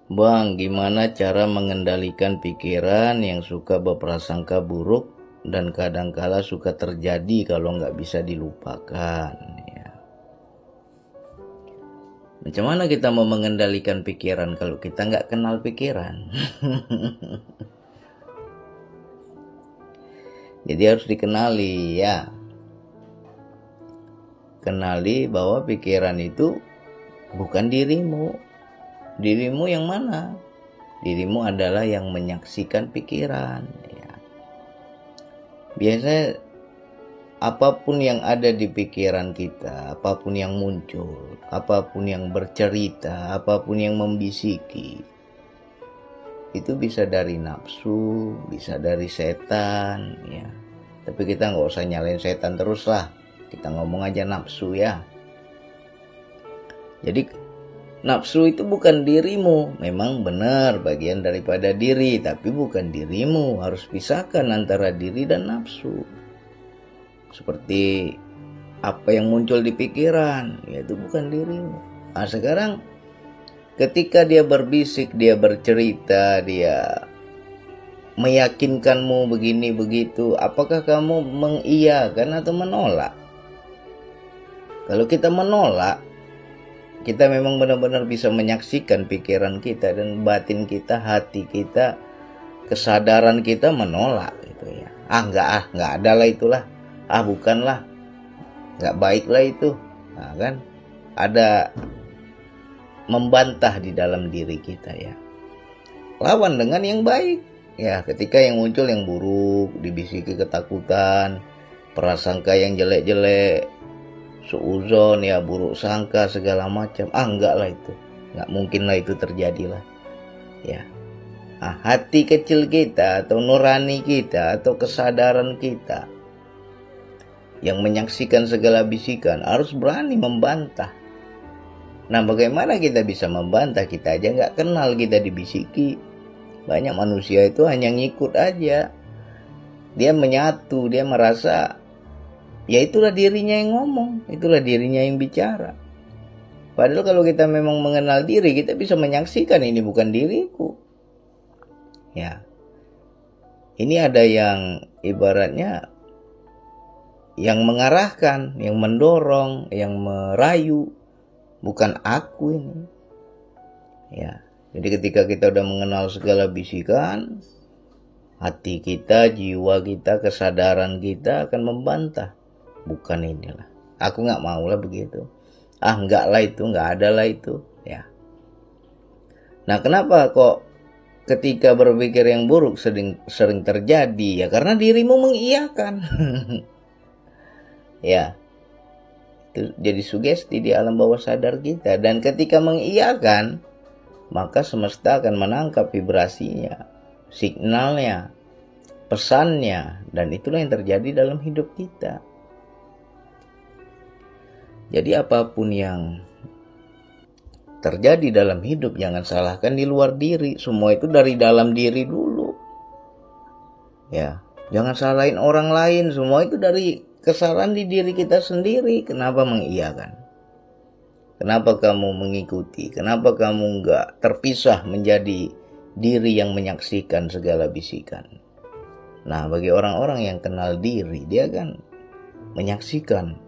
Bang, gimana cara mengendalikan pikiran yang suka berprasangka buruk dan kadangkala suka terjadi kalau nggak bisa dilupakan? Ya. Macam mana kita mau mengendalikan pikiran kalau kita nggak kenal pikiran? Jadi harus dikenali ya. Kenali bahwa pikiran itu bukan dirimu. Dirimu yang mana? Dirimu adalah yang menyaksikan pikiran. Ya. Biasanya apapun yang ada di pikiran kita, apapun yang muncul, apapun yang bercerita, apapun yang membisiki, itu bisa dari nafsu, bisa dari setan, ya. Tapi kita nggak usah nyalain setan terus lah. Kita ngomong aja nafsu ya. Jadi nafsu itu bukan dirimu. Memang benar bagian daripada diri, tapi bukan dirimu. Harus pisahkan antara diri dan nafsu. Seperti apa yang muncul di pikiran, ya itu bukan dirimu. Nah sekarang ketika dia berbisik, dia bercerita, dia meyakinkanmu begini begitu, apakah kamu mengiyakan atau menolak? Kalau kita menolak, kita memang benar-benar bisa menyaksikan pikiran kita dan batin kita, hati kita, kesadaran kita menolak gitu ya. Nggak ada lah itulah. Bukanlah, nggak baik lah itu. Nah, kan ada membantah di dalam diri kita ya. Lawan dengan yang baik ya. Ketika yang muncul yang buruk, dibisiki ketakutan, prasangka yang jelek-jelek, suuzon ya, buruk sangka segala macam, enggak lah itu, nggak mungkin lah itu terjadi lah ya. Hati kecil kita atau nurani kita atau kesadaran kita yang menyaksikan segala bisikan harus berani membantah. Nah bagaimana kita bisa membantah? Kita aja nggak kenal, kita dibisiki. Banyak manusia itu hanya ngikut aja, dia menyatu, dia merasa ya itulah dirinya yang ngomong, itulah dirinya yang bicara. Padahal kalau kita memang mengenal diri, kita bisa menyaksikan ini bukan diriku. Ya. Ini ada yang ibaratnya yang mengarahkan, yang mendorong, yang merayu, bukan aku ini. Ya. Jadi ketika kita udah mengenal segala bisikan, hati kita, jiwa kita, kesadaran kita akan membantah. Bukan inilah, aku nggak mau lah begitu, enggak lah itu, nggak ada lah itu ya. Nah kenapa kok ketika berpikir yang buruk sering terjadi? Ya karena dirimu mengiyakan. Ya itu jadi sugesti di alam bawah sadar kita, dan ketika mengiyakan maka semesta akan menangkap vibrasinya, signalnya, pesannya, dan itulah yang terjadi dalam hidup kita. Jadi apapun yang terjadi dalam hidup jangan salahkan di luar diri, semua itu dari dalam diri dulu. Ya, jangan salahin orang lain, semua itu dari kesalahan di diri kita sendiri. Kenapa mengiyakan? Kenapa kamu mengikuti? Kenapa kamu enggak terpisah menjadi diri yang menyaksikan segala bisikan? Nah, bagi orang-orang yang kenal diri, dia kan menyaksikan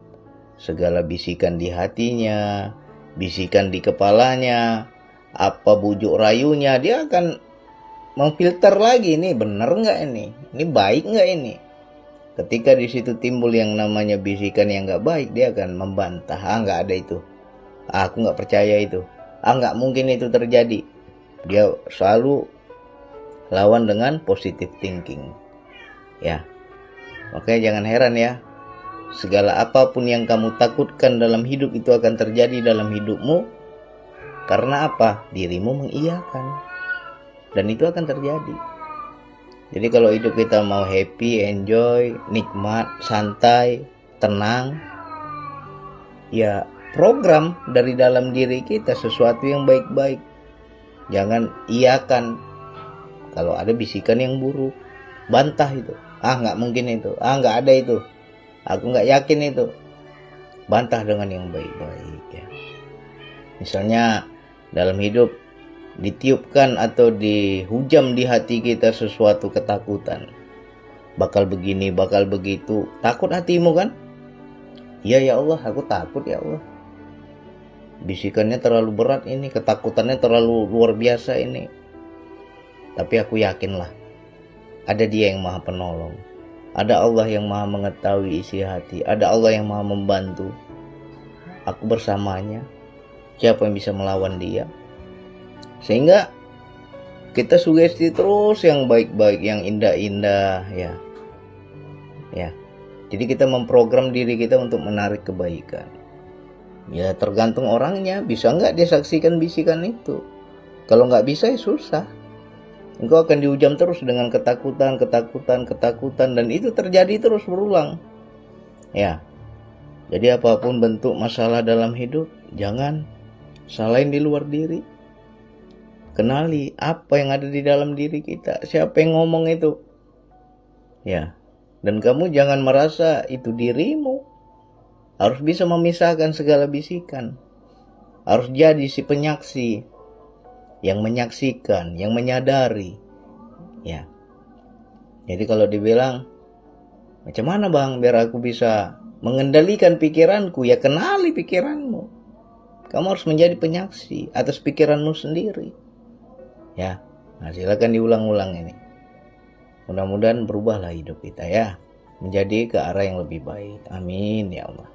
segala bisikan di hatinya, bisikan di kepalanya, apa bujuk rayunya, dia akan memfilter lagi, ini bener nggak ini baik nggak ini. Ketika di situ timbul yang namanya bisikan yang nggak baik, dia akan membantah, nggak ada itu, aku nggak percaya itu, nggak mungkin itu terjadi. Dia selalu lawan dengan positive thinking, ya. Makanya jangan heran ya, segala apapun yang kamu takutkan dalam hidup itu akan terjadi dalam hidupmu. Karena apa? Dirimu mengiyakan, dan itu akan terjadi. Jadi kalau hidup kita mau happy, enjoy, nikmat, santai, tenang, ya program dari dalam diri kita sesuatu yang baik-baik. Jangan iyakan kalau ada bisikan yang buruk, bantah itu, nggak mungkin itu, nggak ada itu, aku nggak yakin itu. Bantah dengan yang baik-baik ya. Misalnya dalam hidup ditiupkan atau dihujam di hati kita sesuatu ketakutan. Bakal begini, bakal begitu. Takut hatimu kan? Iya ya Allah, aku takut ya Allah. Bisikannya terlalu berat ini, ketakutannya terlalu luar biasa ini. Tapi aku yakinlah, ada Dia yang Maha Penolong. Ada Allah yang Maha mengetahui isi hati. Ada Allah yang Maha membantu. Aku bersamanya. Siapa yang bisa melawan Dia? Sehingga kita sugesti terus yang baik-baik, yang indah-indah, ya. Jadi kita memprogram diri kita untuk menarik kebaikan. Ya tergantung orangnya, bisa nggak dia saksikan bisikan itu. Kalau nggak bisa ya susah. Engkau akan dihujam terus dengan ketakutan, dan itu terjadi terus berulang. Ya, jadi apapun bentuk masalah dalam hidup, jangan salahin di luar diri. Kenali apa yang ada di dalam diri kita, siapa yang ngomong itu. Ya, dan kamu jangan merasa itu dirimu. Harus bisa memisahkan segala bisikan. Harus jadi si penyaksi yang menyaksikan, yang menyadari. Ya. Jadi kalau dibilang, macam mana bang biar aku bisa mengendalikan pikiranku? Ya kenali pikiranmu. Kamu harus menjadi penyaksi atas pikiranmu sendiri. Ya. Nah, silakan diulang-ulang ini. Mudah-mudahan berubahlah hidup kita ya. Menjadi ke arah yang lebih baik. Amin ya Allah.